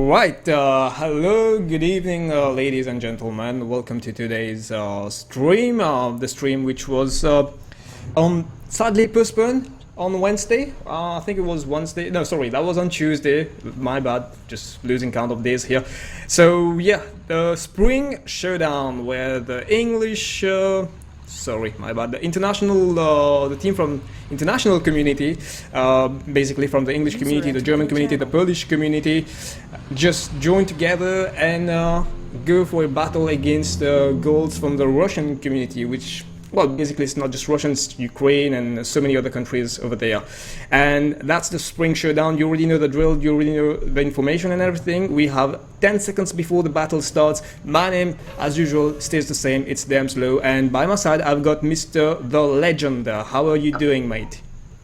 Alright, hello, good evening, ladies and gentlemen. Welcome to today's stream. The stream which was sadly postponed on Wednesday. I think it was Wednesday. No, sorry, that was on Tuesday. My bad, just losing count of days here. So, yeah, the Spring Showdown, where the English. Sorry, my bad. The international, the team from international community, basically from the English community, the German community, the Polish community, just join together and go for a battle against the goals from the Russian community, which, well, basically it's not just Russians, Ukraine and so many other countries over there. And that's the Spring Showdown. You already know the drill, you already know the information and everything. We have 10 seconds before the battle starts. My name, as usual, stays the same. It's Damn Slow. And by my side, I've got Mr. The Legend. How are you doing, mate?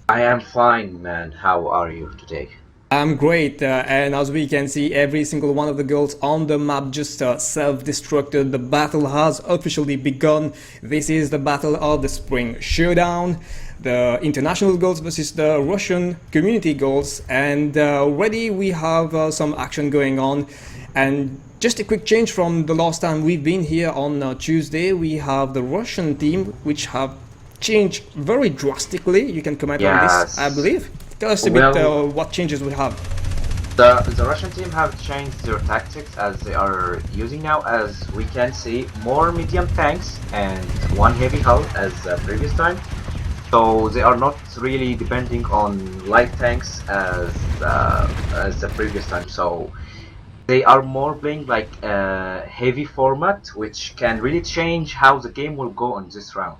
I am fine, man. How are you today? I'm great, and as we can see, every single one of the girls on the map just self-destructed. The battle has officially begun. This is the battle of the Spring Showdown, the international goals versus the Russian community goals, and already we have some action going on. And just a quick change from the last time we've been here on Tuesday. We have the Russian team, which have changed very drastically. You can comment on this, I believe. Tell us a bit what changes we have. The Russian team have changed their tactics as they are using now, as we can see, more medium tanks and one heavy hull as previous time. So they are not really depending on light tanks as the previous time. So they are more playing like a heavy format, which can really change how the game will go on this round.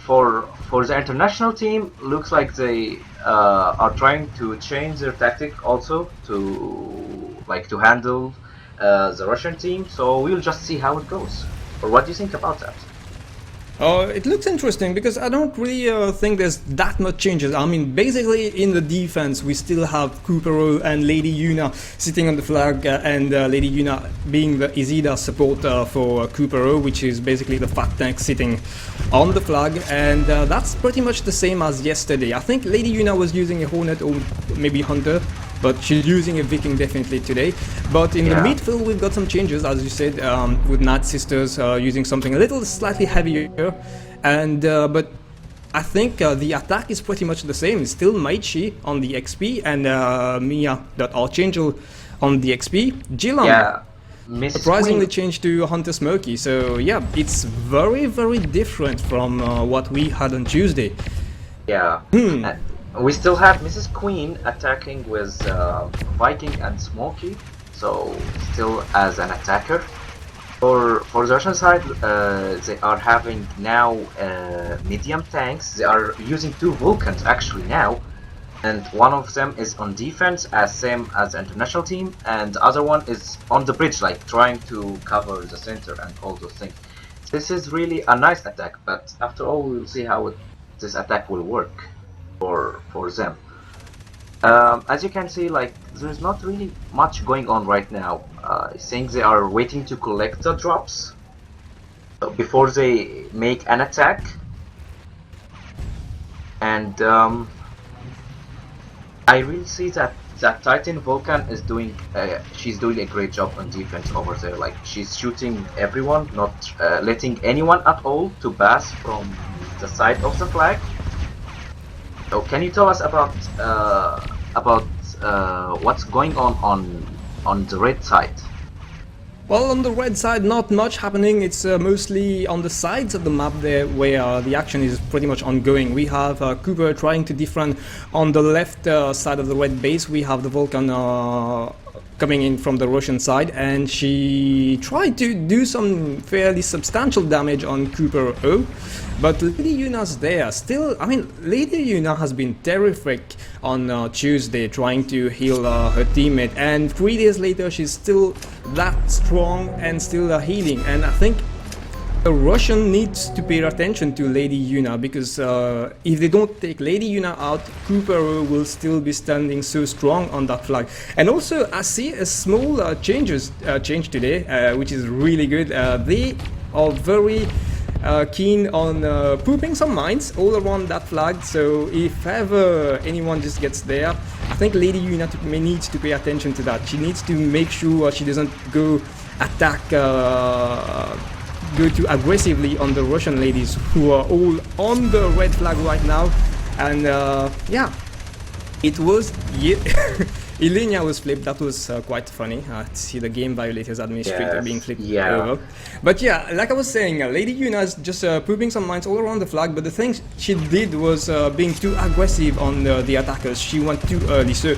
For the international team, looks like they are trying to change their tactic also to handle the Russian team. So we'll just see how it goes. Or what do you think about that? It looks interesting because I don't really think there's that much changes. I mean, basically in the defense we still have Kupero and Lady Yuna sitting on the flag, and Lady Yuna being the Izida support for Kupero, which is basically the fat tank sitting on the flag, and that's pretty much the same as yesterday. I think Lady Yuna was using a Hornet or maybe Hunter, but she's using a Viking definitely today. But in the midfield we've got some changes, as you said, with Night Sisters using something a little slightly heavier, and but I think the attack is pretty much the same. It's still Maichi on the XP and Mia.Archangel on the XP. Jilam surprisingly changed to Hunter Smoky, so yeah, it's very different from what we had on Tuesday. Yeah. We still have Mrs. Queen attacking with Viking and Smokey, so still as an attacker. For the Russian side, they are having now medium tanks. They are using two Vulcans actually now, and one of them is on defense, as same as the international team, and the other one is on the bridge, like trying to cover the center and all those things. This is really a nice attack, but after all, we will see how this attack will work for them. As you can see, like, there's not really much going on right now. I think they are waiting to collect the drops before they make an attack, and I really see that Titan Vulcan is doing she's doing a great job on defense over there. Like, she's shooting everyone, not letting anyone at all to pass from the side of the flag. So can you tell us about what's going on the red side? Well, on the red side, not much happening. It's mostly on the sides of the map there where the action is pretty much ongoing. We have Cooper trying to defend on the left side of the red base. We have the Vulcan coming in from the Russian side, and she tried to do some fairly substantial damage on Cooper O. But Lady Yuna's there still. I mean, Lady Yuna has been terrific on Tuesday trying to heal her teammate, and 3 days later she's still that strong and still healing. And I think the Russian needs to pay attention to Lady Yuna, because if they don't take Lady Yuna out, Cooper will still be standing so strong on that flag. And also I see a small change today, which is really good. They are very keen on pooping some mines all around that flag, so if ever anyone just gets there, I think Lady Yuna needs to pay attention to that. She needs to make sure she doesn't go attack, go too aggressively on the Russian ladies who are all on the red flag right now. And yeah, it was Ilenia was flipped. That was quite funny to see the game violators administrator being flipped over. But yeah, like I was saying, Lady Yuna is just pooping some mines all around the flag. But the thing she did was being too aggressive on the attackers. She went too early. So,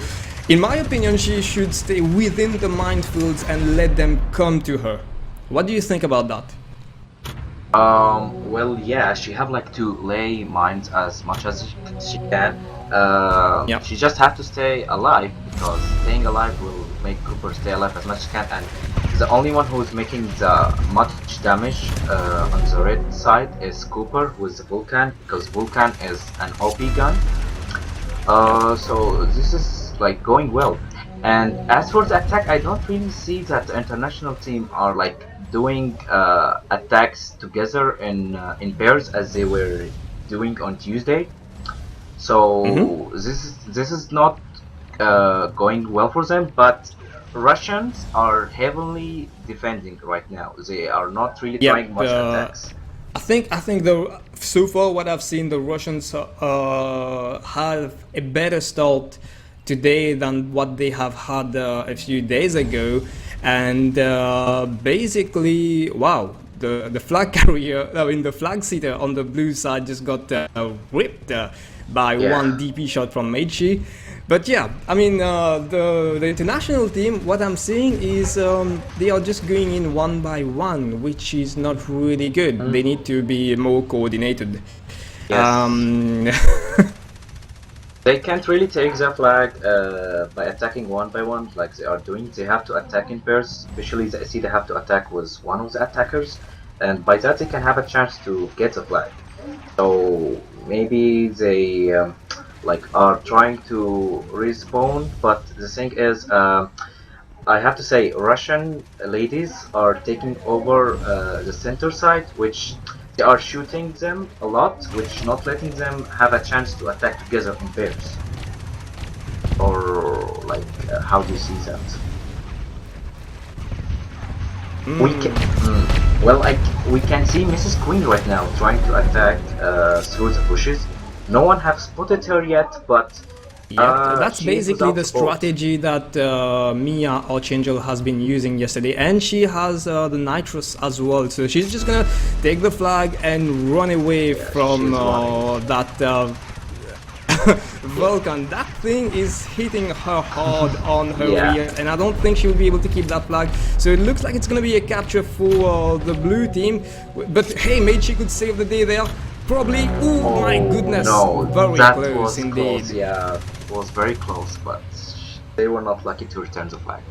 in my opinion, she should stay within the minefields and let them come to her. What do you think about that? Well, yeah, she have like to lay mines as much as she can. She just have to stay alive, because staying alive will make Cooper stay alive as much as can, and the only one who's making the much damage on the red side is Cooper with the Vulcan, because Vulcan is an OP gun. So this is like going well. And as for the attack, I don't really see that the international team are like doing attacks together in pairs as they were doing on Tuesday. So this is not going well for them. But Russians are heavily defending right now. They are not really trying much attacks. I think so far what I've seen, the Russians have a better start today than what they have had a few days ago, and basically, wow, the flag carrier, I mean the flag seater on the blue side just got ripped by one DP shot from Meichi. But yeah, I mean the international team, what I'm seeing is they are just going in one by one, which is not really good. They need to be more coordinated. They can't really take the flag by attacking one by one like they are doing. They have to attack in pairs, especially the SC. They have to attack with one of the attackers, and by that they can have a chance to get the flag. So maybe they like are trying to respawn, but the thing is, I have to say, Russian ladies are taking over the center side, which they are shooting them a lot, which not letting them have a chance to attack together in pairs. Or like, how do you see that? We can, we can see Mrs. Queen right now trying to attack through the bushes. No one have spotted her yet, but that's basically the strategy that Mia Archangel has been using yesterday, and she has the nitrous as well, so she's just gonna take the flag and run away from that Vulcan. That thing is hitting her hard on her rear, and I don't think she'll be able to keep that flag, so it looks like it's gonna be a capture for the blue team. But hey, Meichi could save the day there. Probably. Oh my goodness! No, very that close was indeed. Close, yeah, it was very close, but they were not lucky to return the flag.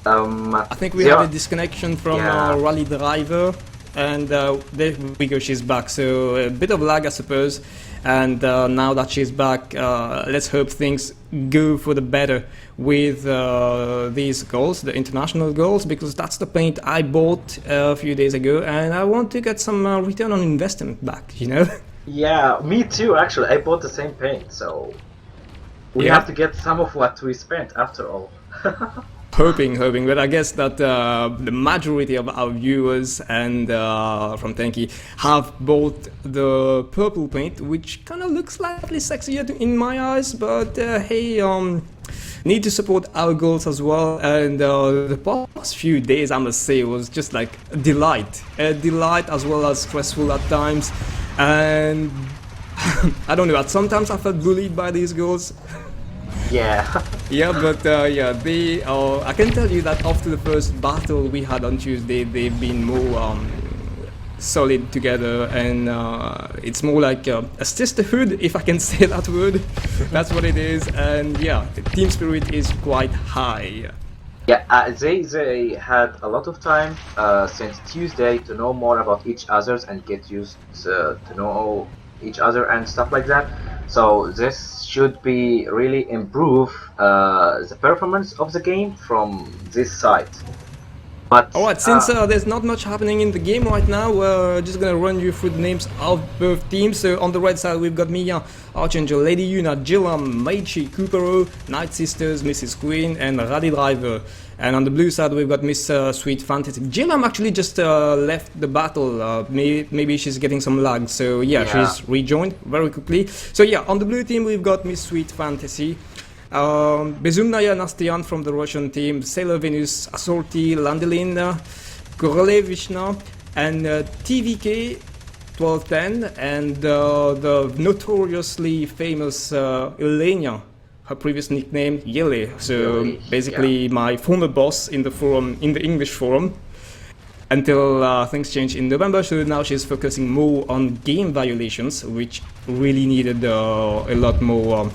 I think we have a disconnection from our rally driver, and there we go. She's back. So a bit of lag, I suppose. And now that she's back, let's hope things go for the better with these goals, the international goals, because that's the paint I bought a few days ago, and I want to get some return on investment back, you know? Yeah, me too, actually. I bought the same paint, so we have to get some of what we spent after all. Hoping, but I guess that the majority of our viewers and from Tanki have bought the purple paint, which kind of looks slightly sexier in my eyes, but hey, need to support our goals as well. And the past few days, I must say, was just like a delight as well as stressful at times, and I don't know, sometimes I felt bullied by these goals. Yeah. Yeah, but they I can tell you that after the first battle we had on Tuesday, they've been more solid together, and it's more like a sisterhood, if I can say that word. That's what it is, and yeah, the team spirit is quite high. Yeah, they had a lot of time since Tuesday to know more about each other and get used to know each other and stuff like that. So this should be really improve the performance of the game from this side. But Alright, since there's not much happening in the game right now, we're just gonna run you through the names of both teams. So on the red side we've got Mia, Archangel, Lady Yuna, Jillam, Meichi, Kupero, Night Sisters, Mrs. Queen, and Radi Driver. And on the blue side we've got Miss Sweet Fantasy. Jillam actually just left the battle, maybe she's getting some lag, so yeah, she's rejoined very quickly. So yeah, on the blue team we've got Miss Sweet Fantasy. Bezumnaya Nastian from the Russian team, Sailor Venus, Assorti, Landelin, Korole Vishna, and TVK 1210, and the notoriously famous Elenia, her previous nickname Yele. So basically my former boss in the forum, in the English forum, until things changed in November. So now she's focusing more on game violations, which really needed a lot more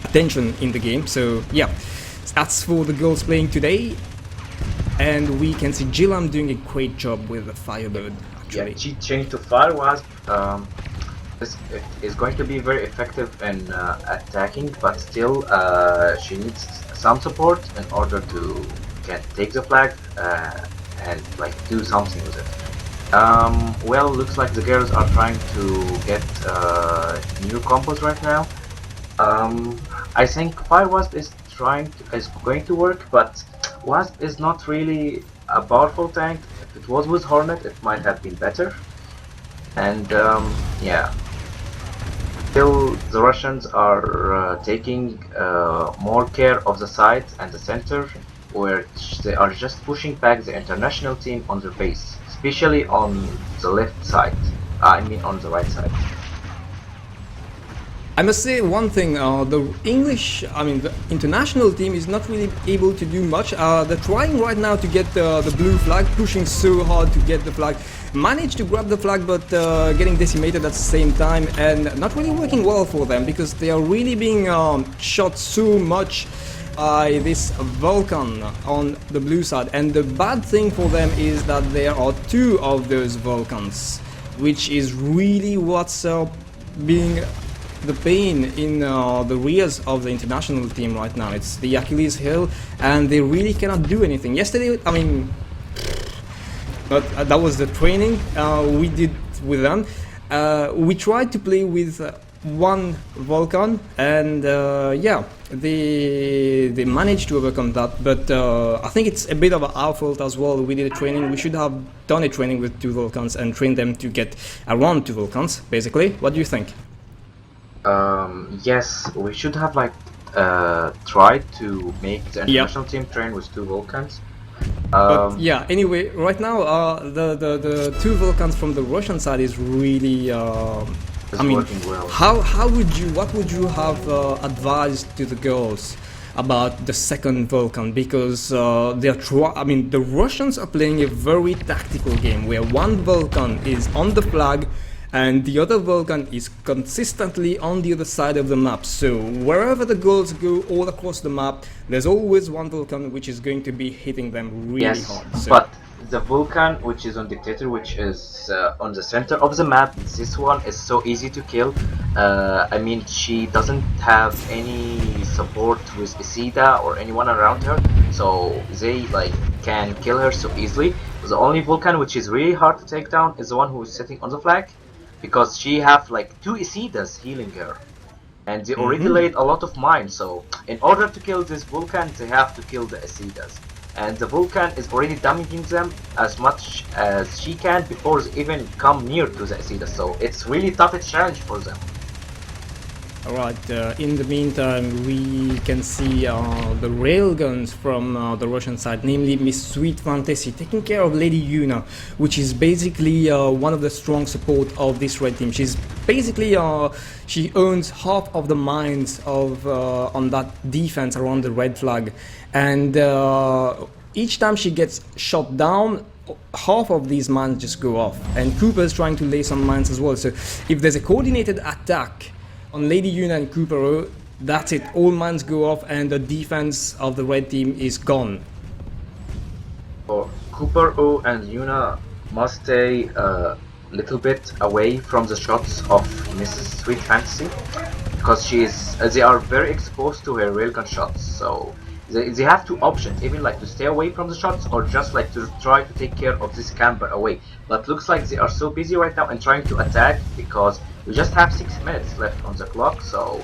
attention in the game. So yeah, that's for the girls playing today, and we can see Jillam doing a great job with the Firebird actually. Yeah, she changed to Fire Wasp. This is going to be very effective in attacking, but still she needs some support in order to take the flag and like do something with it. Well, looks like the girls are trying to get new combos right now. I think Fire Wasp is going to work, but Wasp is not really a powerful tank. If it was with Hornet, it might have been better. And yeah, still the Russians are taking more care of the sides and the center, where they are just pushing back the international team on their base, especially on the left side. I mean on the right side. I must say one thing, the international team is not really able to do much. They're trying right now to get the blue flag, pushing so hard to get the flag. Managed to grab the flag, but getting decimated at the same time, and not really working well for them, because they are really being shot so much by this Vulcan on the blue side. And the bad thing for them is that there are two of those Vulcans, which is really what's being the pain in the rears of the international team right now. It's the Achilles heel, and they really cannot do anything. Yesterday, I mean, but that was the training we did with them. We tried to play with one Vulcan, and yeah, they managed to overcome that. But I think it's a bit of our fault as well. We did a training. We should have done a training with two Vulcans and trained them to get around two Vulcans, basically. What do you think? Yes, we should have like tried to make the international team train with two Vulcans. But yeah, anyway, right now the two Vulcans from the Russian side is really I mean, working well. What would you have advised to the girls about the second Vulcan? Because the Russians are playing a very tactical game where one Vulcan is on the flag and the other Vulcan is consistently on the other side of the map. So wherever the girls go all across the map, there's always one Vulcan which is going to be hitting them really hard. So. But the Vulcan which is on Dictator, which is on the center of the map, this one is so easy to kill. I mean, she doesn't have any support with Isida or anyone around her, so they like can kill her so easily. The only Vulcan which is really hard to take down is the one who is sitting on the flag, because she have like two Isidas healing her, and they already laid a lot of mines. So in order to kill this Vulcan, they have to kill the Isidas, and the Vulcan is already damaging them as much as she can before they even come near to the Isidas. So it's really tough challenge for them. Alright, in the meantime we can see the railguns from the Russian side, namely Miss Sweet Fantasy, taking care of Lady Yuna, which is basically one of the strong support of this red team. She's basically, she owns half of the mines of on that defense around the red flag, and each time she gets shot down, half of these mines just go off, and Cooper's trying to lay some mines as well. So if there's a coordinated attack on Lady Yuna and Kupero, that's it, all mines go off and the defense of the red team is gone. So Kupero and Yuna must stay a little bit away from the shots of Mrs. Sweet Fantasy, because they are very exposed to her railgun shots. So They have two options, even like to stay away from the shots or just like to try to take care of this camper away. But looks like they are so busy right now and trying to attack because we just have 6 minutes left on the clock. So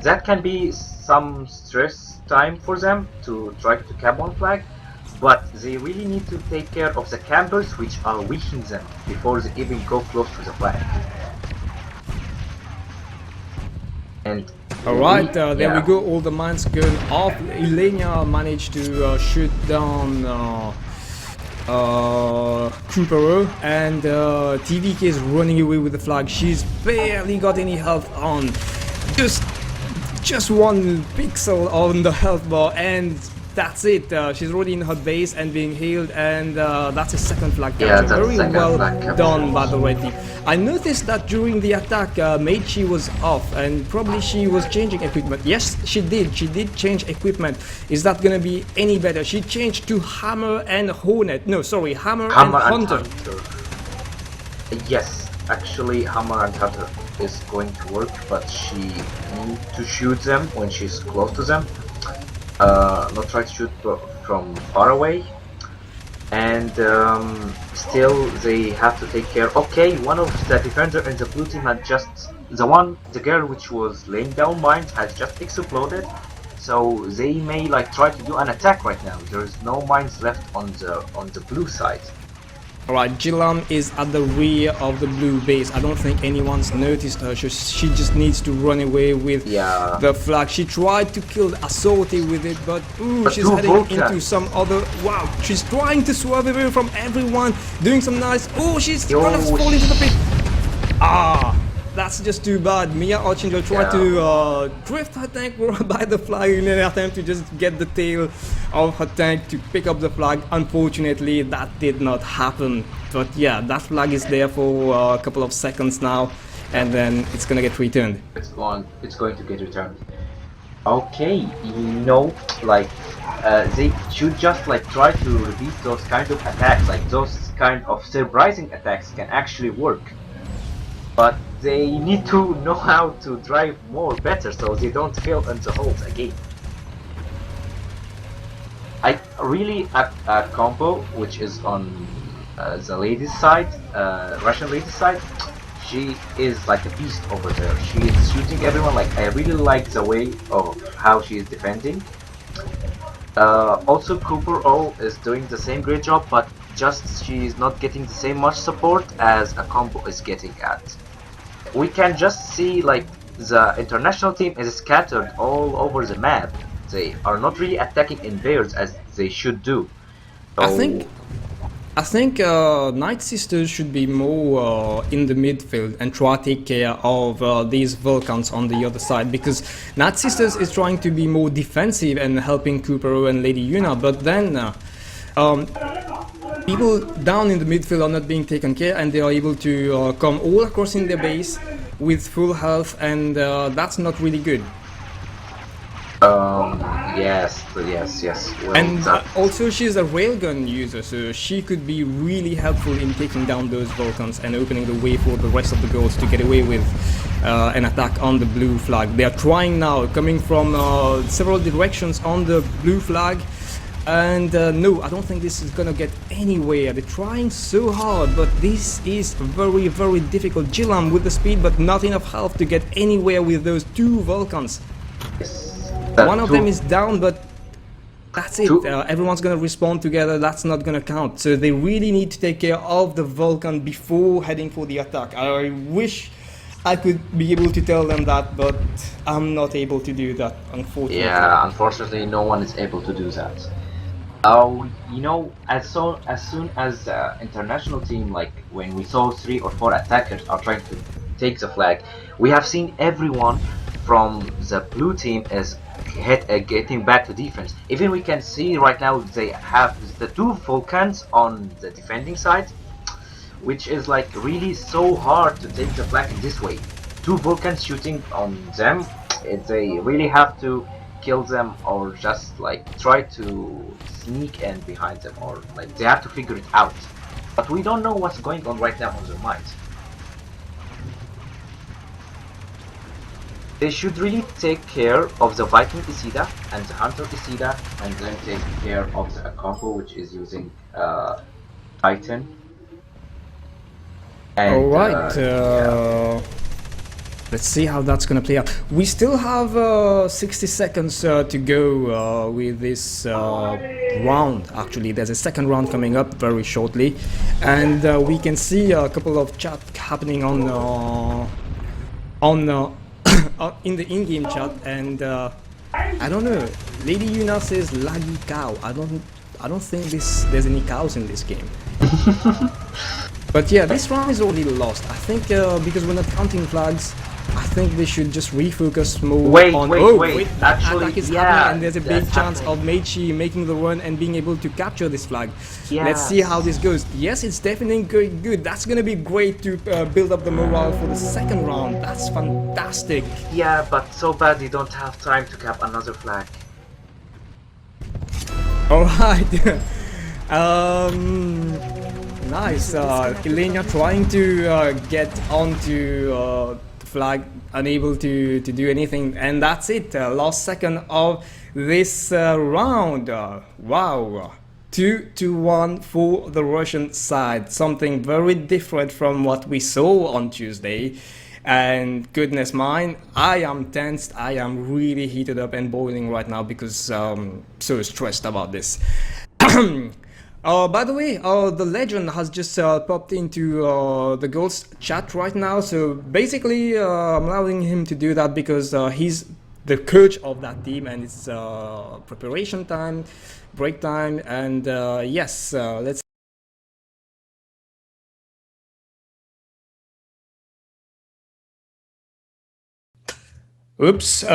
that can be some stress time for them to try to cap one flag. But they really need to take care of the campers which are weakening them before they even go close to the flag. And Alright, there we go, all the mines going off. Elenia managed to shoot down Cooper, and TVK is running away with the flag. She's barely got any health on. Just one pixel on the health bar, and that's it. She's already in her base and being healed, and that's a second flag capture. Very well done by the red team. I noticed that during the attack, Meichi was off, and probably she was changing equipment. Yes, she did. She did change equipment. Is that gonna be any better? She changed to Hammer and Hornet. No, sorry, Hammer and Hunter. Yes, actually, Hammer and Hunter is going to work, but she needs to shoot them when she's close to them. Not try to shoot from far away, and still they have to take care. Okay, one of the defender in the blue team had just the girl which was laying down mines has just exploded, so they may like try to do an attack right now. There's no mines left on the blue side. Alright, Jilam is at the rear of the blue base. I don't think anyone's noticed her. She just needs to run away with the flag. She tried to kill Assorti with it, but she's heading into some other... Wow, she's trying to swerve away from everyone, doing some nice... Oh, she's gonna fall into the pit. That's just too bad. Mia Archangel tried to drift her tank by the flag in an attempt to just get the tail of her tank to pick up the flag. Unfortunately, that did not happen. But yeah, that flag is there for a couple of seconds now, and then it's gonna get returned. It's going to get returned. Okay, like they should just like try to repeat those kind of attacks. Like those kind of surprising attacks can actually work. But they need to know how to drive better so they don't fail in the holes again. I really a combo which is on the ladies side, Russian ladies side. She is like a beast over there. She is shooting everyone. Like I really like the way of how she is defending. Also Cooper O is doing the same great job, but just she is not getting the same much support as a combo is getting at. We can just see like the international team is scattered all over the map. They are not really attacking in pairs as they should do. So I think Night Sisters should be more in the midfield and try to take care of these Vulcans on the other side, because Night Sisters is trying to be more defensive and helping Cooper and Lady Yuna, but then people down in the midfield are not being taken care, and they are able to come all across in their base with full health, and that's not really good. Yes. Well, and also she's a railgun user, so she could be really helpful in taking down those Vulcans and opening the way for the rest of the girls to get away with an attack on the blue flag. They are trying now, coming from several directions on the blue flag. And no, I don't think this is gonna get anywhere. They're trying so hard, but this is very, very difficult. Jilam with the speed, but not enough health to get anywhere with those two Vulcans. One of them is down, but that's it. Everyone's gonna respawn together. That's not gonna count. So they really need to take care of the Vulcan before heading for the attack. I wish I could be able to tell them that, but I'm not able to do that, unfortunately. Yeah, unfortunately, no one is able to do that. As soon as the international team, like when we saw 3 or 4 attackers are trying to take the flag, we have seen everyone from the blue team is getting back to defense. Even we can see right now they have the 2 Vulcans on the defending side, which is like really so hard to take the flag in this way. 2 Vulcans shooting on them, they really have to kill them or just like try to sneak in behind them, or like they have to figure it out. But we don't know what's going on right now on their minds. They should really take care of the Viking Isida and the Hunter Isida, and then take care of the combo which is using Titan. And Alright, yeah. let's see how that's gonna play out. We still have 60 seconds to go with this round. Actually, there's a second round coming up very shortly, and we can see a couple of chat happening on in the in-game chat. And I don't know. Lady Yuna says laggy cow. I don't think there's any cows in this game. But yeah, this round is already lost. I think because we're not counting flags, I think they should just refocus more on... Wait, actually, attack is yeah, happening, and there's a big chance happening. of Meichi making the run and being able to capture this flag. Yes. Let's see how this goes. Yes, it's definitely going good. That's gonna be great to build up the morale for the second round. That's fantastic. Yeah, but so bad you don't have time to cap another flag. Alright. Nice. Elena trying to get onto the flag, unable to do anything, and that's it. Last second of this round. Wow. 2-1 for the Russian side. Something very different from what we saw on Tuesday. And goodness mine, I am tensed. I am really heated up and boiling right now because so stressed about this. By the way, the legend has just popped into the girls chat right now. So basically, I'm allowing him to do that because he's the coach of that team, and it's preparation time, break time, and yes, let's. Oops,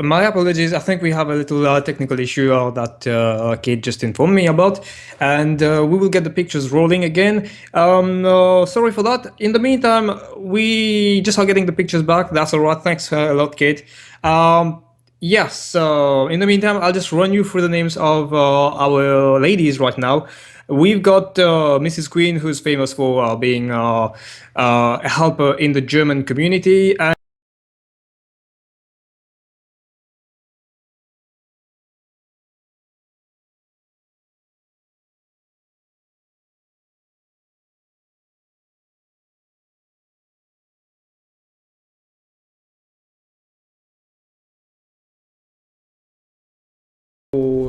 my apologies. I think we have a little technical issue that Kate just informed me about, and we will get the pictures rolling again. Sorry for that. In the meantime, we just are getting the pictures back. That's all right. Thanks a lot, Kate. Yes, in the meantime, I'll just run you through the names of our ladies right now. We've got Mrs. Queen, who's famous for being a helper in the German community. And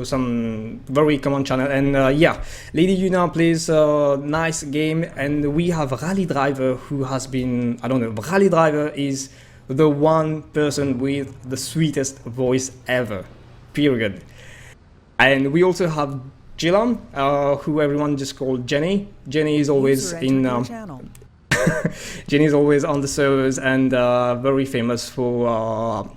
some very common channel, and yeah, Lady Yuna plays a nice game, and we have Rally Driver, who has been, I don't know, Rally Driver is the one person with the sweetest voice ever, period. And we also have Jilan, who everyone just called Jenny. Jenny is always in Jenny is always on the servers, and very famous for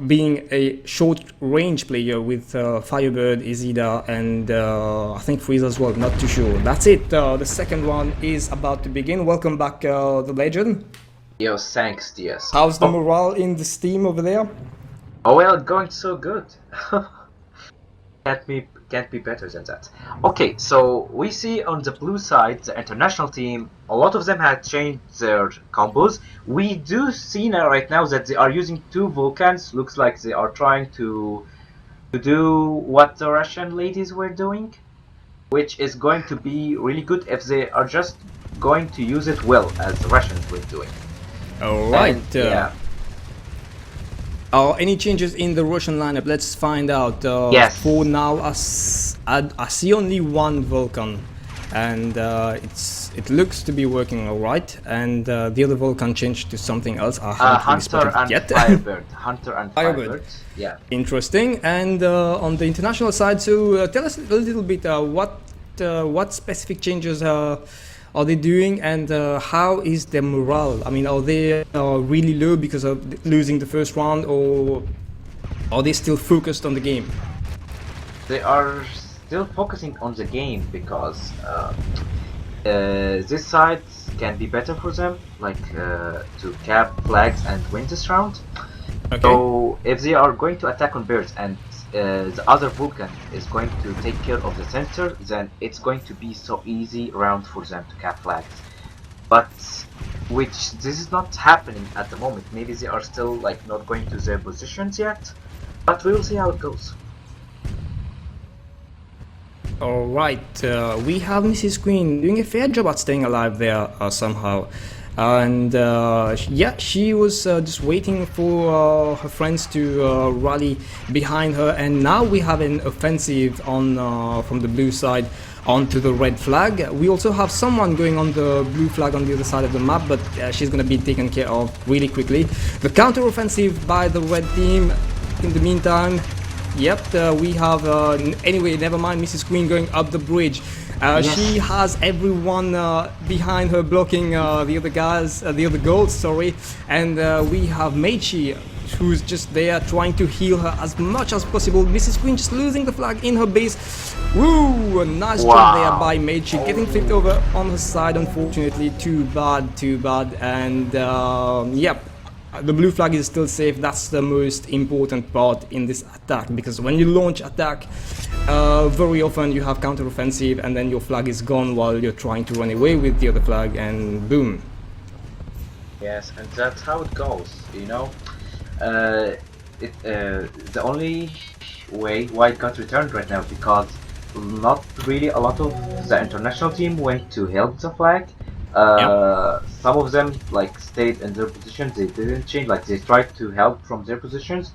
being a short-range player with Firebird, Isida, and I think Freeze as well, not too sure. That's it, the second one is about to begin. Welcome back, the legend. Yo, thanks, DS. How's the morale in this team over there? Oh well, going so good. Can't be better than that. Okay, so we see on the blue side, the international team, a lot of them had changed their combos. We do see now right now that they are using two Vulcans. Looks like they are trying to do what the Russian ladies were doing, which is going to be really good if they are just going to use it well, as the Russians were doing. Alright, yeah. Any changes in the Russian lineup? Let's find out. Yes. For now, I see only one Vulcan, and it looks to be working alright. And the other Vulcan changed to something else. I haven't really spotted Hunter and yet. Firebird. Hunter and Firebird. Firebird. Yeah. Interesting. And on the international side, so tell us a little bit what specific changes are they doing, and how is their morale? I mean, are they really low because of losing the first round, or are they still focused on the game? They are still focusing on the game because this side can be better for them, like to cap flags and win this round. Okay. So if they are going to attack on birds and the other Vulcan is going to take care of the center, then it's going to be so easy round for them to cap flags. But which this is not happening at the moment. Maybe they are still like not going to their positions yet, but we will see how it goes. Alright, we have Mrs. Queen doing a fair job at staying alive there somehow. And yeah, she was just waiting for her friends to rally behind her, and now we have an offensive on from the blue side onto the red flag. We also have someone going on the blue flag on the other side of the map, but she's gonna be taken care of really quickly. The counter offensive by the red team in the meantime. Yep, we have, anyway, never mind, Mrs. Queen going up the bridge. Yes. She has everyone behind her blocking the other guys, the other goals, sorry. And we have Meichi, who's just there trying to heal her as much as possible. Mrs. Queen just losing the flag in her base. Woo! A nice job there by Meichi, getting flipped over on her side, unfortunately. Too bad, too bad. And yep. The blue flag is still safe. That's the most important part in this attack, because when you launch attack, very often you have counter-offensive and then your flag is gone while you're trying to run away with the other flag, and boom. Yes, and that's how it goes, you know. The only way why it got returned right now, because not really a lot of the international team went to help the flag. Some of them like stayed in their positions, they didn't change, like they tried to help from their positions,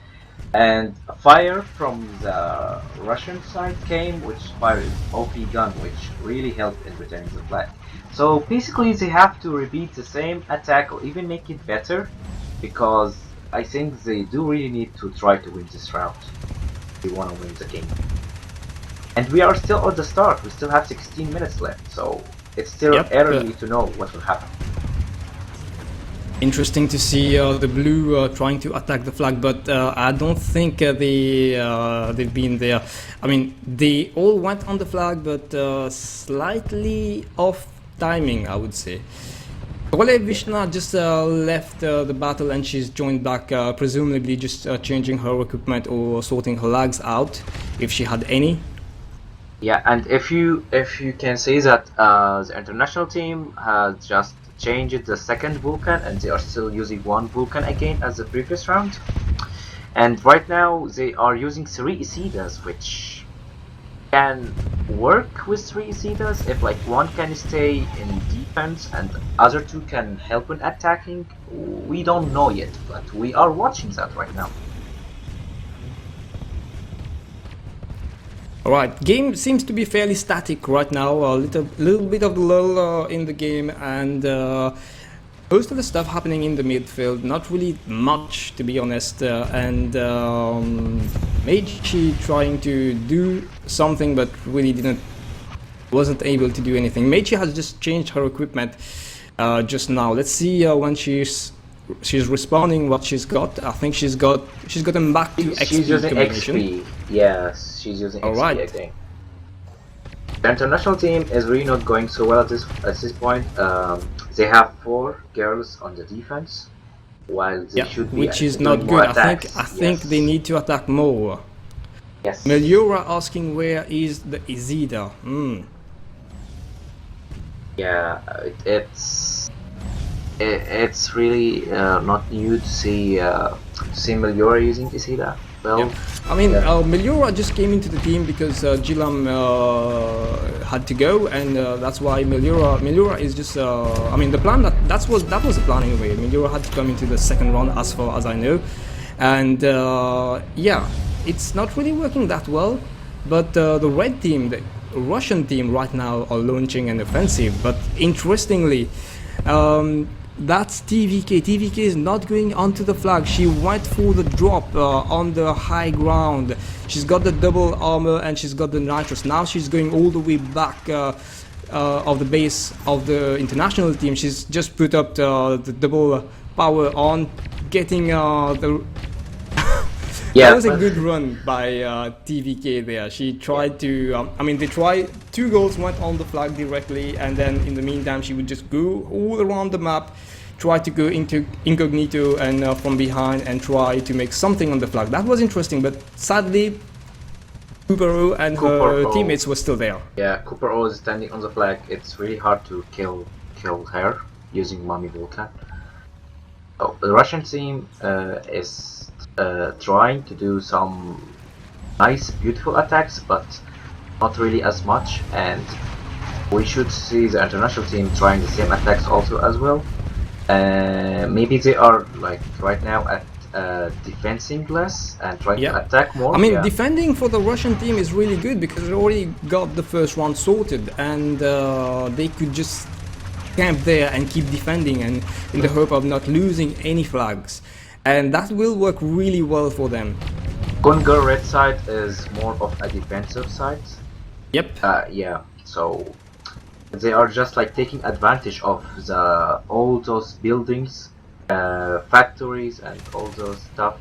and a fire from the Russian side came, which fired OP gun, which really helped in returning the flag. So basically they have to repeat the same attack or even make it better, because I think they do really need to try to win this round if we want to win the game. And we are still at the start, we still have 16 minutes left, so it's still early to know what will happen. Interesting to see the blue trying to attack the flag, but I don't think they've been there. I mean, they all went on the flag, but slightly off timing, I would say. Role Vishna just left the battle and she's joined back, presumably just changing her equipment or sorting her lags out, if she had any. Yeah, and if you can say that the international team has just changed the second Vulcan and they are still using one Vulcan again as the previous round, and right now they are using 3 Isidas, which can work with 3 Isidas if like one can stay in defense and other 2 can help in attacking. We don't know yet, but we are watching that right now. Alright, game seems to be fairly static right now, a little bit of the lull in the game, and most of the stuff happening in the midfield, not really much to be honest, and Meichi trying to do something but really wasn't able to do anything. Meichi has just changed her equipment just now. Let's see when she's responding what she's got. I think she's gotten back to XP. She's using combination. XP. Yes, she's using XP again. The international team is really not going so well at this point. They have 4 girls on the defense, while they should be which is not good. I think they need to attack more. Yes. Meliora asking where is the Isida. Yeah, it's really not new to see Meliora using Isida. Well, I mean, Meliora just came into the team because Gilam had to go, and that's why Meliora is just. I mean, the plan that was the plan anyway. Meliora had to come into the second round, as far as I know, and yeah, it's not really working that well. But the red team, the Russian team, right now are launching an offensive. But interestingly, that's TVK. TVK is not going onto the flag. She went for the drop on the high ground. She's got the double armor and she's got the nitrous. Now she's going all the way back of the base of the international team. She's just put up the double power on, getting the... Yeah, that was a good run by TVK there. She tried to, I mean, they tried, 2 goals went on the flag directly, and then in the meantime she would just go all around the map, try to go into incognito and from behind and try to make something on the flag. That was interesting, but sadly Cooper O and her teammates were still there. Yeah, Cooper O is standing on the flag. It's really hard to kill her. using Mommy Vulcan. So the Russian team is trying to do some nice, beautiful attacks, but not really as much. And we should see the international team trying the same attacks also as well. Maybe they are like right now at defending less and trying to attack more. I mean, defending for the Russian team is really good because they already got the first round sorted, and they could just camp there and keep defending, and in the hope of not losing any flags, and that will work really well for them. Gungar red side is more of a defensive side. Yep. Yeah. So they are just like taking advantage of all those buildings, factories, and all those stuff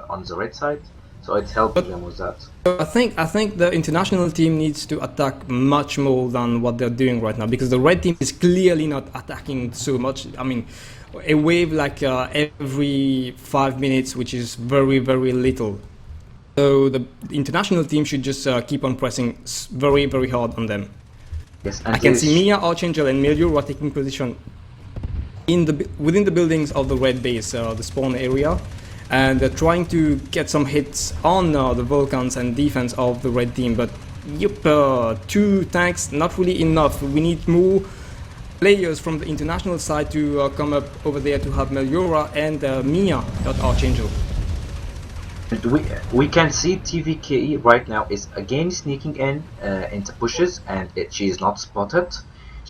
on the red side. So it's helping them with that. I think the international team needs to attack much more than what they're doing right now, because the red team is clearly not attacking so much. I mean, a wave like every 5 minutes, which is very, very little. So the international team should just keep on pressing very, very hard on them. Yes, and I can see Mia, Archangel, and Melior are taking position within the buildings of the red base, the spawn area, and they're trying to get some hits on the Vulcans and defense of the red team. But yep, 2 tanks, not really enough. We need more players from the international side to come up over there to have Meliora and Mia, not Archangel. We can see TVKE right now is again sneaking in into bushes, and she is not spotted.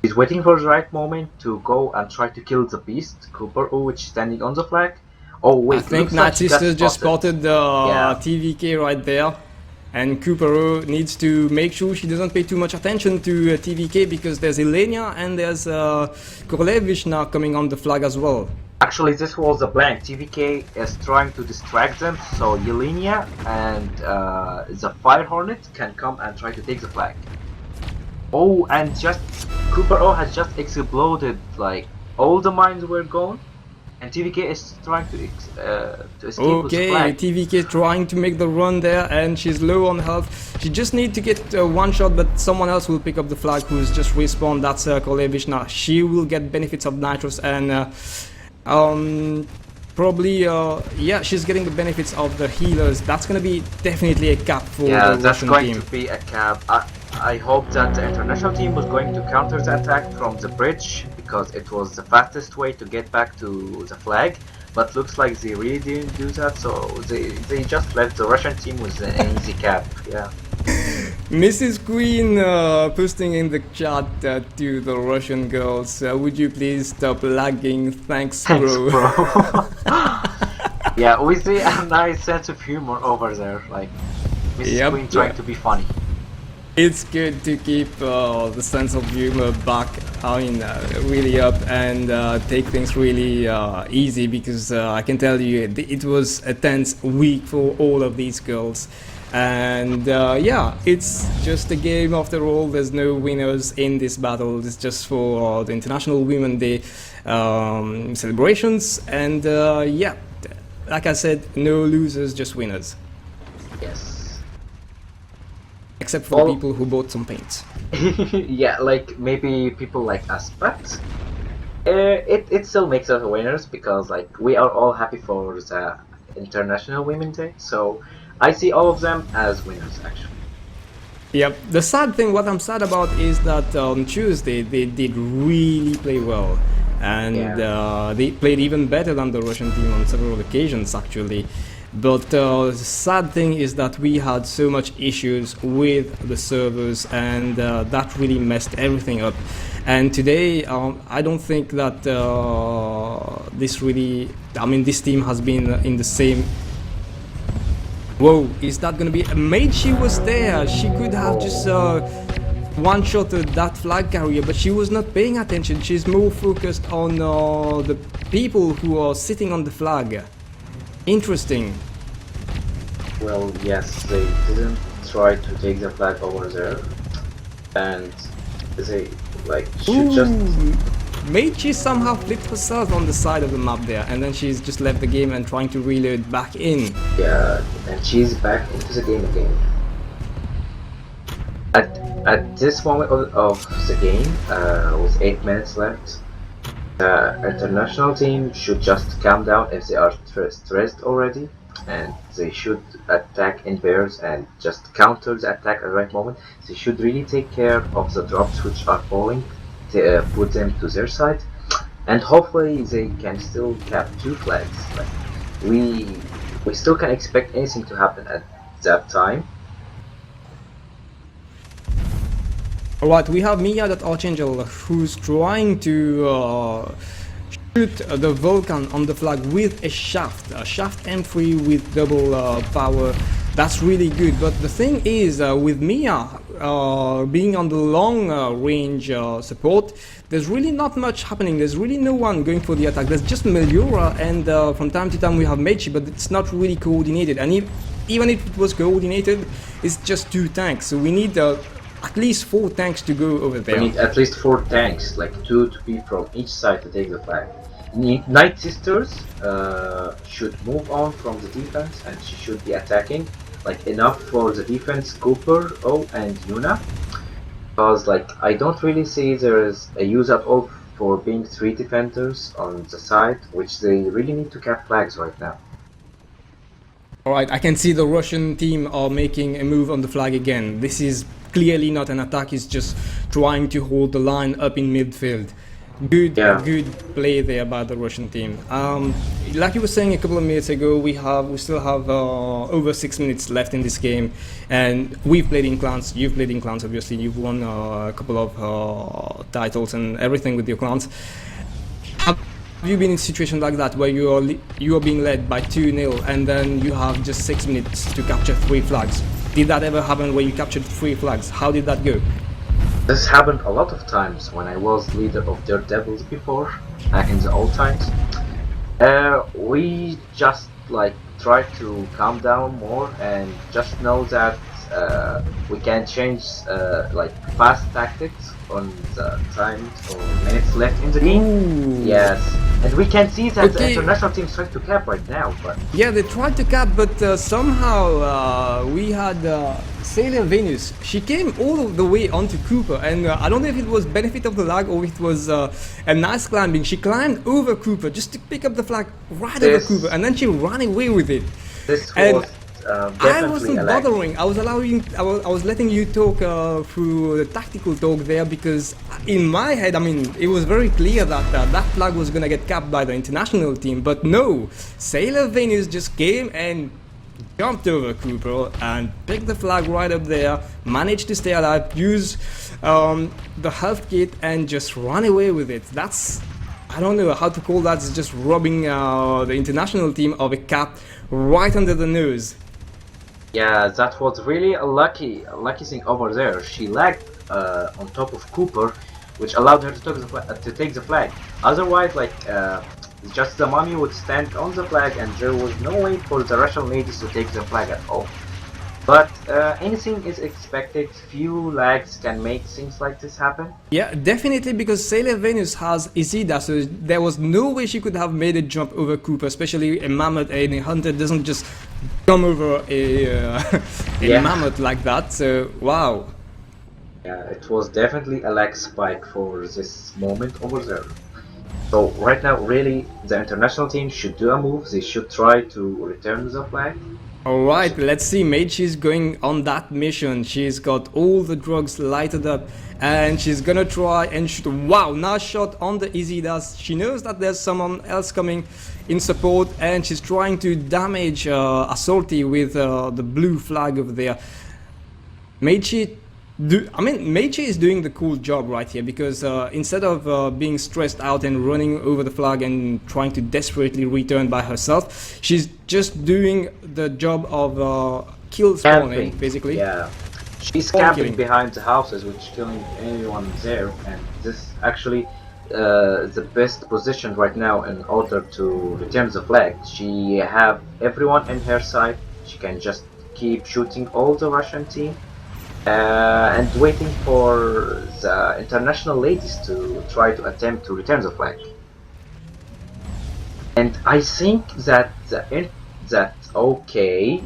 She's waiting for the right moment to go and try to kill the beast, Cooper O, which is standing on the flag. Oh wait, I think Night Sister just spotted the TVK right there, and Cooper O needs to make sure she doesn't pay too much attention to TVK, because there's Elenia and there's Korlevich now coming on the flag as well. Actually, this was a blank. TVK is trying to distract them, so Yelenia and the Fire Hornet can come and try to take the flag. Oh, and just Cooper O has just exploded, like all the mines were gone, and TVK is trying to escape with the flag. Okay, TVK trying to make the run there, and she's low on health. She just needs to get one shot, but someone else will pick up the flag who's just respawned. That's Korlevich now. She will get benefits of Nitros, and probably, yeah, she's getting the benefits of the healers. That's gonna be definitely a cap for the Russian team. Yeah, that's going to be a cap. I hope that the international team was going to counter the attack from the bridge, because it was the fastest way to get back to the flag. But looks like they really didn't do that, so they just left the Russian team with an easy cap. Yeah. Mrs. Queen posting in the chat to the Russian girls, would you please stop lagging? Thanks, bro. Yeah, we see a nice sense of humor over there, like Mrs. Queen trying to be funny. It's good to keep the sense of humor back, I mean, really up, and take things really easy, because I can tell you it was a tense week for all of these girls. And yeah, it's just a game after all. There's no winners in this battle. It's just for the International Women's Day celebrations, and yeah, like I said, no losers, just winners. Yes. Except for people who bought some paints. Yeah, like maybe people like us, but it still makes us winners, because like we are all happy for the International Women's Day, so I see all of them as winners, actually. Yep. The sad thing, what I'm sad about, is that on Tuesday they did really play well, and they played even better than the Russian team on several occasions, actually. But the sad thing is that we had so much issues with the servers, and that really messed everything up. And today, I don't think that this really, I mean, this team has been in the same. Whoa, is that gonna be a mate? She was there. She could have just one-shotted that flag carrier, but she was not paying attention. She's more focused on the people who are sitting on the flag. Interesting. Well, yes, they didn't try to take the flag over there, and they like should just. Meichi somehow flipped herself on the side of the map there, and then she's just left the game and trying to reload back in. Yeah, and she's back into the game again. At this moment of the game, with 8 minutes left, The international team should just calm down if they are stressed already, and they should attack in pairs and just counter the attack at the right moment. They should really take care of the drops which are falling, to, put them to their side, and hopefully they can still cap 2 flags. Like we we still can expect anything to happen at that time. Alright, we have Mia that Archangel who's trying to shoot the Vulcan on the flag with a shaft M3 with double power. That's really good, but the thing is with Mia being on the long range support, there's really not much happening. There's really no one going for the attack. There's just Meliora, and from time to time we have Meiji, but it's not really coordinated. And even if it was coordinated, it's just 2 tanks. So we need at least 4 tanks to go over there. We need at least 4 tanks, like 2 to be from each side to take the flag. Night Sisters should move on from the defense, and she should be attacking, like enough for the defense Cooper, O, and Yuna. Because like I don't really see there is a use at all for being 3 defenders on the side, which they really need to cap flags right now. Alright, I can see the Russian team are making a move on the flag again. This is clearly not an attack, it's just trying to hold the line up in midfield. Good play there by the Russian team. Like you were saying a couple of minutes ago, we still have over 6 minutes left in this game, and we've played in clans. You've played in clans, obviously. You've won a couple of titles and everything with your clans. Have you been in a situation like that where you are being led by 2-0 and then you have just 6 minutes to capture 3 flags? Did that ever happen where you captured 3 flags? How did that go? This happened a lot of times when I was leader of Daredevils before, in the old times. We just like try to calm down more and just know that we can change like fast tactics on the time or minutes left in the game. Ooh. Yes, and we can see that the international team is trying to cap right now. But yeah, they tried to cap, but somehow we had Sailor Venus. She came all the way onto Cooper, and I don't know if it was benefit of the lag or if it was a nice climbing. She climbed over Cooper just to pick up the flag right over Cooper, and then she ran away with it. This and was I wasn't bothering. I was letting you talk through the tactical talk there, because in my head, I mean, it was very clear that that flag was gonna get capped by the international team. But no, Sailor Venus just came and jumped over Cooper and picked the flag right up there, managed to stay alive, use the health kit, and just run away with it. That's, I don't know how to call that. It's just robbing the international team of a cap right under the nose. Yeah, that was really a lucky thing over there. She lagged on top of Cooper, which allowed her to take the flag. Otherwise, like just the mummy would stand on the flag, and there was no way for the Russian ladies to take the flag at all. But anything is expected. Few lags can make things like this happen. Yeah, definitely, because Sailor Venus has Isida, so there was no way she could have made a jump over Cooper, especially a mammoth and a hunter doesn't just come over a mammoth like that, so wow. Yeah, it was definitely a lag spike for this moment over there. So right now, really, the international team should do a move. They should try to return the flag. Alright, let's see. Mage is going on that mission. She's got all the drugs lighted up, and she's gonna try and shoot. Wow, nice shot on the Isidas. She knows that there's someone else coming in support, and she's trying to damage Assaulty with the blue flag over there. Meiji is doing the cool job right here, because instead of being stressed out and running over the flag and trying to desperately return by herself, she's just doing the job of kill spawning, basically. Yeah, she's camping behind the houses, which killing anyone there, and this actually the best position right now in order to return the flag. She have everyone in her side. She can just keep shooting all the Russian team. And waiting for the international ladies to try to attempt to return the flag. And I think that okay,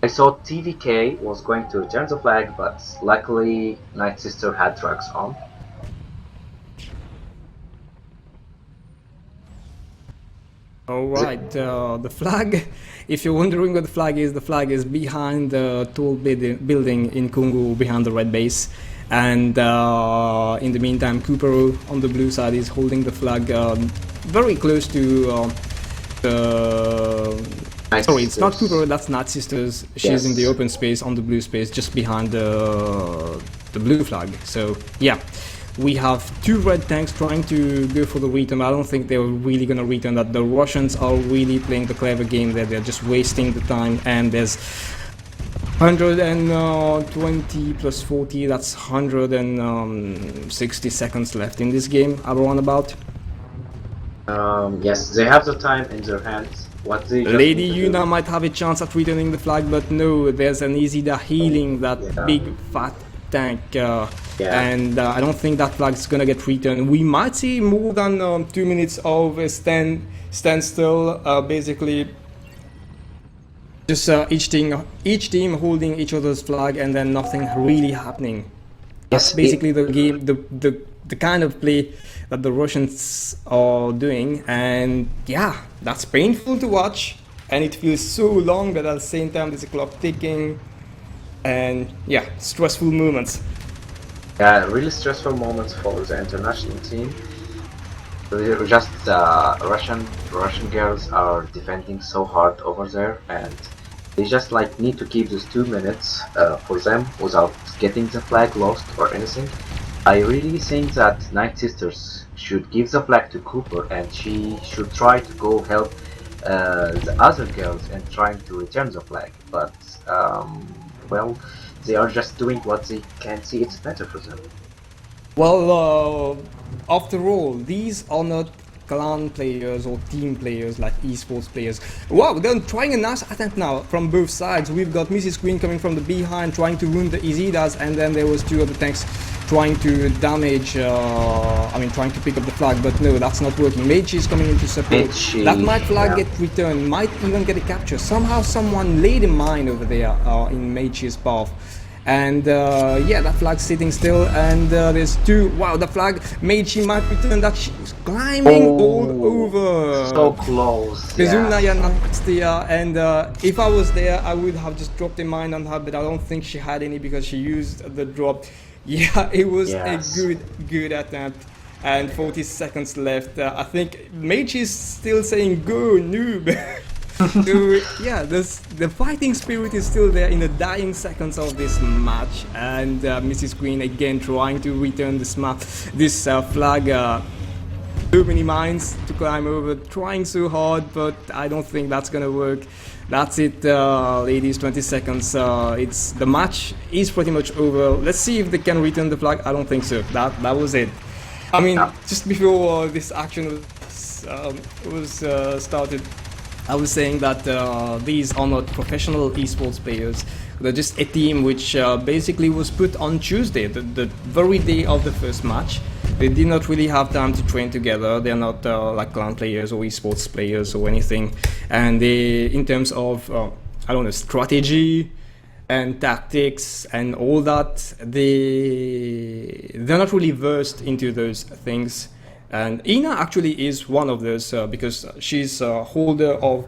I thought TVK was going to return the flag, but luckily Night Sister had drugs on. All right, the flag. If you're wondering what the flag is behind the tall building in Congo, behind the red base. And in the meantime, Cooper on the blue side is holding the flag very close to the. Sorry, it's not Cooper. That's Night Sisters. She's in the open space on the blue space, just behind the blue flag. So yeah. We have two red tanks trying to go for the return. I don't think they're really going to return that. The Russians are really playing the clever game there. They're just wasting the time. And there's 120 plus 40. That's 160 seconds left in this game. Around about. Yes, they have the time in their hands. What they Lady Yuna might have a chance at returning the flag, but no, there's an Izida healing that big fat tank. And I don't think that flag is gonna get returned. We might see more than 2 minutes of a standstill, basically just each team holding each other's flag and then nothing really happening. That's basically the game, the kind of play that the Russians are doing, and yeah, that's painful to watch, and it feels so long, but at the same time there's a clock ticking, and yeah, stressful moments. Yeah, really stressful moments for the international team. Just Russian girls are defending so hard over there, and they just like need to keep those 2 minutes for them without getting the flag lost or anything. I really think that Night Sisters should give the flag to Cooper, and she should try to go help the other girls in trying to return the flag. But well, they are just doing what they can see it's better for them. Well, after all, these are not clan players or team players like esports players. Wow, they're trying a nice attack now from both sides. We've got Mrs. Queen coming from the behind, trying to wound the Izidas, and then there was two other tanks trying to damage, trying to pick up the flag, but no, that's not working. Mage is coming into support. That might flag get returned, might even get a capture. Somehow someone laid a mine over there in Mage's path. And yeah, that flag's sitting still, and there's two. Wow, the flag, Mage might return that. She's climbing all over. So close. Bezumnaya Nastia, and if I was there, I would have just dropped a mine on her, but I don't think she had any because she used the drop. Yeah, it was a good attempt, and 40 seconds left. I think Mage is still saying go noob. So yeah, the fighting spirit is still there in the dying seconds of this match, and Mrs. Queen again trying to return this flag. So many mines to climb over, trying so hard, but I don't think that's gonna work. That's it, ladies. 20 seconds. The match is pretty much over. Let's see if they can return the flag. I don't think so. That was it. I mean, just before this action was started, I was saying that these are not professional esports players. They're just a team which basically was put on Tuesday, the very day of the first match. They did not really have time to train together. They're not like clan players or esports players or anything. And they, in terms of, strategy and tactics and all that, they're not really versed into those things. And Ina actually is one of those because she's a holder of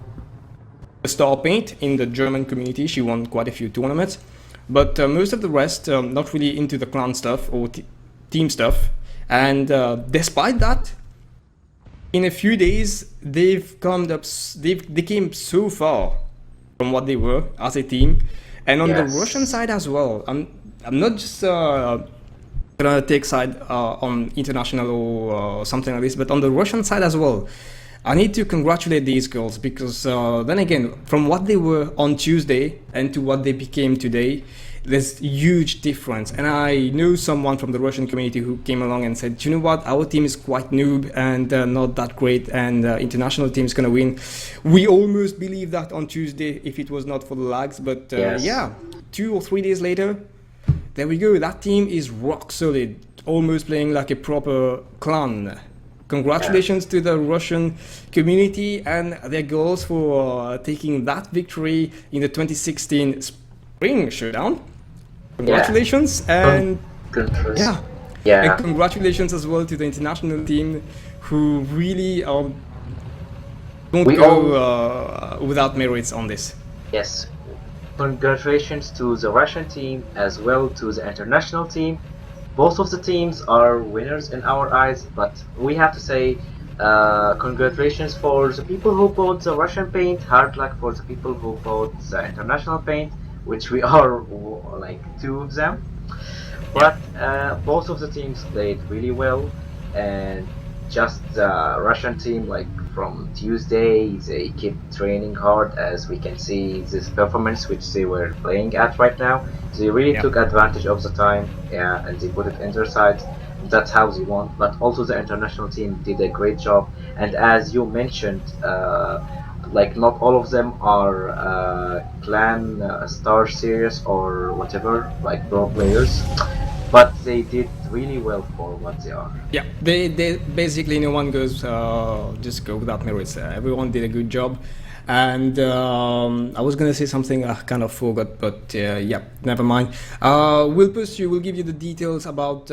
a star paint in the German community. She won quite a few tournaments, but most of the rest not really into the clan stuff or team stuff. And despite that, in a few days they came so far from what they were as a team. And on the Russian side as well, I'm not just gonna take side on international or something like this, but on the Russian side as well, I need to congratulate these girls because then again, from what they were on Tuesday and to what they became today, there's huge difference. And I know someone from the Russian community who came along and said, you know what, our team is quite noob and not that great, and international team is gonna win. We almost believed that on Tuesday if it was not for the lags, but yeah, 2 or 3 days later, there we go. That team is rock solid, almost playing like a proper clan. Congratulations to the Russian community and their girls for taking that victory in the 2016 Spring Showdown. Congratulations, and and congratulations as well to the international team who really Don't We go all without merits on this. Yes, congratulations to the Russian team as well to the international team. Both of the teams are winners in our eyes, but we have to say congratulations for the people who bought the Russian paint. Hard luck for the people who bought the international paint, which we are like two of them. Yeah. But both of the teams played really well, and just the Russian team, like from Tuesday, they kept training hard, as we can see this performance which they were playing at right now. They really Yeah. took advantage of the time, yeah, and they put it in their sides. That's how they won. But also the international team did a great job, and as you mentioned, like not all of them are clan star series or whatever, like pro players, but they did really well for what they are. Yeah, they basically no one goes just go without merits. Everyone did a good job, and I was gonna say something I kind of forgot, but yeah, never mind. We'll post you. We'll give you the details about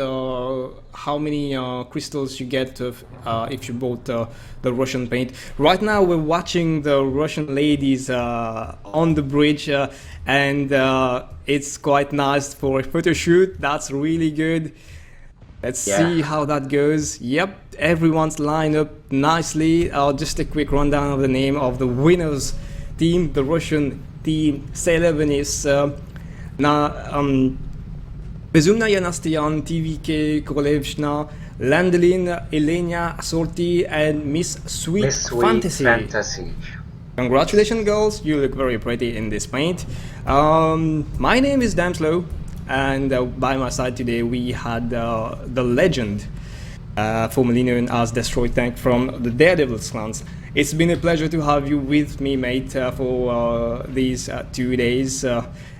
how many crystals you get if you bought the Russian paint. Right now, we're watching the Russian ladies on the bridge, and it's quite nice for a photo shoot. That's really good. Let's see how that goes. Yep, everyone's lined up nicely. Just a quick rundown of the name of the winners team, the Russian team. Celevenis, Bezumna Yanastian, TVK, Korolevshna, Landelin, Elena Assorti, and Miss Sweet Miss Sweet Fantasy. Congratulations, girls! You look very pretty in this paint. My name is Damslow, and by my side today we had the legend, formerly known as Destroy Tank from the Daredevils clans. It's been a pleasure to have you with me, mate, for these 2 days,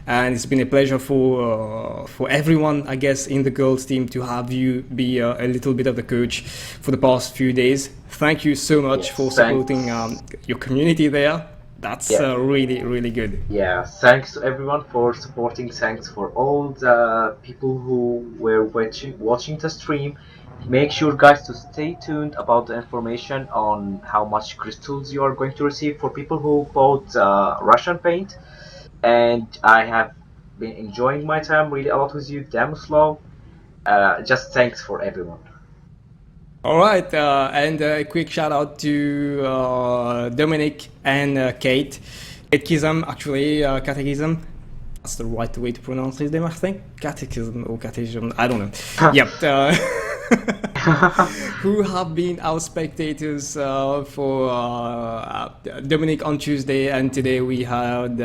and it's been a pleasure for everyone, I guess, in the girls team to have you be a little bit of the coach for the past few days. Thank you so much for supporting your community there. That's really, really good. Yeah, thanks to everyone for supporting. Thanks for all the people who were watching the stream. Make sure, guys, to stay tuned about the information on how much crystals you are going to receive for people who bought Russian paint. And I have been enjoying my time really a lot with you, Damoslow. Just thanks for everyone. All right, and a quick shout out to Dominic and Kate. Catechism, actually, catechism. That's the right way to pronounce his name, I think. Catechism or catechism, I don't know. Yep. Who have been our spectators for Dominic on Tuesday, and today we had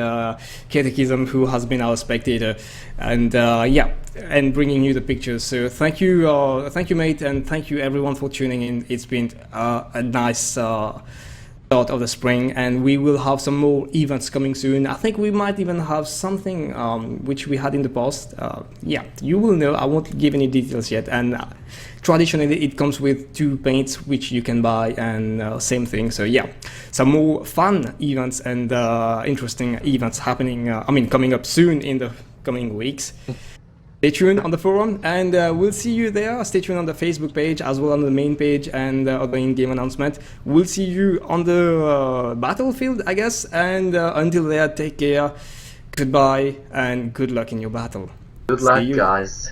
Catechism, who has been our spectator, and yeah, and bringing you the pictures. So thank you, mate, and thank you everyone for tuning in. It's been a nice start of the spring, and we will have some more events coming soon. I think we might even have something which we had in the past. Yeah, you will know. I won't give any details yet, and traditionally it comes with 2 paints which you can buy, and same thing. So yeah, some more fun events and interesting events happening, coming up soon in the coming weeks. Stay tuned on the forum, and we'll see you there. Stay tuned on the Facebook page as well on the main page and other in-game announcement. We'll see you on the battlefield, I guess, and until there, take care, goodbye, and good luck in your battle. Good luck, guys.